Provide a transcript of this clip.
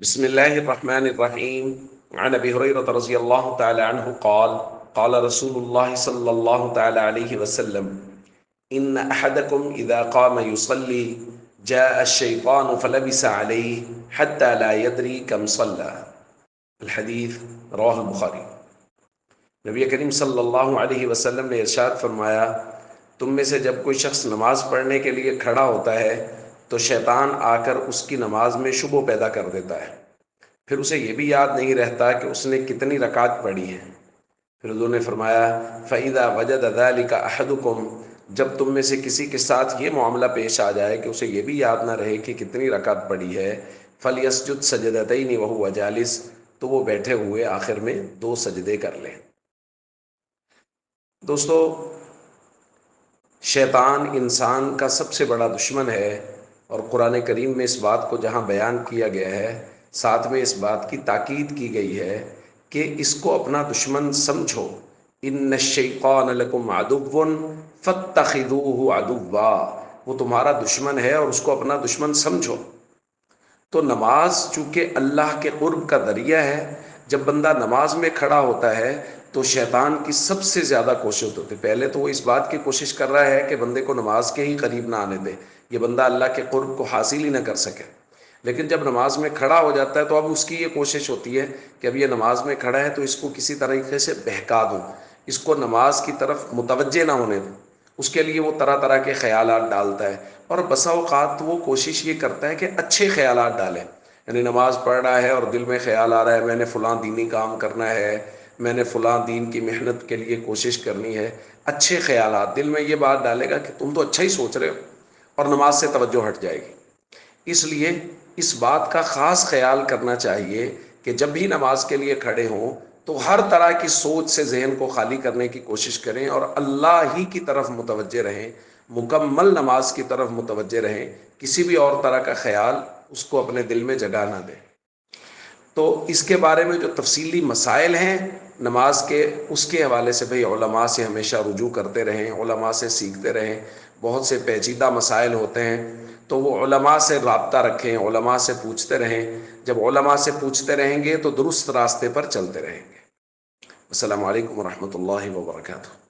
بسم الله الرحمن الرحيم. عن أبي هريرة رضي الله تعالى عنه قال قال رسول الله صلى الله تعالى عليه وسلم إن أحدكم إذا قام يصلي جاء الشيطان فلبس عليه حتى لا يدري كم صلى. الحديث رواه البخاری. نبی کریم صلی اللہ علیہ وسلم نے ارشاد فرمایا، تم میں سے جب کوئی شخص نماز پڑھنے کے لیے کھڑا ہوتا ہے تو شیطان آ کر اس کی نماز میں شبہ پیدا کر دیتا ہے، پھر اسے یہ بھی یاد نہیں رہتا کہ اس نے کتنی رکعت پڑھی ہے۔ پھر حضور نے فرمایا، فَإِذَا وَجَدَ ذَلِكَ أَحَدُكُمْ، جب تم میں سے کسی کے ساتھ یہ معاملہ پیش آ جائے کہ اسے یہ بھی یاد نہ رہے کہ کتنی رکعت پڑھی ہے، فَلْيَسْجُدْ سَجْدَتَيْنِ وَهُوَ جَالِسٌ، تو وہ بیٹھے ہوئے آخر میں 2 سجدے کر لیں۔ دوستو، شیطان انسان کا سب سے بڑا دشمن ہے، اور قرآن کریم میں اس بات کو جہاں بیان کیا گیا ہے، ساتھ میں اس بات کی تاکید کی گئی ہے کہ اس کو اپنا دشمن سمجھو۔ ان الشیطان لکم عدو فاتخذوہ عدوا، وہ تمہارا دشمن ہے اور اس کو اپنا دشمن سمجھو۔ تو نماز چونکہ اللہ کے قرب کا ذریعہ ہے، جب بندہ نماز میں کھڑا ہوتا ہے تو شیطان کی سب سے زیادہ کوشش ہوتی ہے، پہلے تو وہ اس بات کی کوشش کر رہا ہے کہ بندے کو نماز کے ہی قریب نہ آنے دے، یہ بندہ اللہ کے قرب کو حاصل ہی نہ کر سکے۔ لیکن جب نماز میں کھڑا ہو جاتا ہے تو اب اس کی یہ کوشش ہوتی ہے کہ اب یہ نماز میں کھڑا ہے تو اس کو کسی طریقے سے بہکا دوں، اس کو نماز کی طرف متوجہ نہ ہونے دوں۔ اس کے لیے وہ طرح طرح کے خیالات ڈالتا ہے، اور بسا اوقات وہ کوشش یہ کرتا ہے کہ اچھے خیالات ڈالے، یعنی نماز پڑھ رہا ہے اور دل میں خیال آ رہا ہے میں نے فلاں دینی کام کرنا ہے، میں نے فلاں دین کی محنت کے لیے کوشش کرنی ہے، اچھے خیالات دل میں یہ بات ڈالے گا کہ تم تو اچھا ہی سوچ رہے ہو، اور نماز سے توجہ ہٹ جائے گی۔ اس لیے اس بات کا خاص خیال کرنا چاہیے کہ جب بھی نماز کے لیے کھڑے ہوں تو ہر طرح کی سوچ سے ذہن کو خالی کرنے کی کوشش کریں اور اللہ ہی کی طرف متوجہ رہیں، مکمل نماز کی طرف متوجہ رہیں، کسی بھی اور طرح کا خیال اس کو اپنے دل میں جگہ نہ دیں۔ تو اس کے بارے میں جو تفصیلی مسائل ہیں نماز کے، اس کے حوالے سے بھئی علماء سے ہمیشہ رجوع کرتے رہیں، علماء سے سیکھتے رہیں۔ بہت سے پیچیدہ مسائل ہوتے ہیں تو وہ علماء سے رابطہ رکھیں، علماء سے پوچھتے رہیں۔ جب علماء سے پوچھتے رہیں گے تو درست راستے پر چلتے رہیں گے۔ السلام علیکم ورحمۃ اللہ وبرکاتہ۔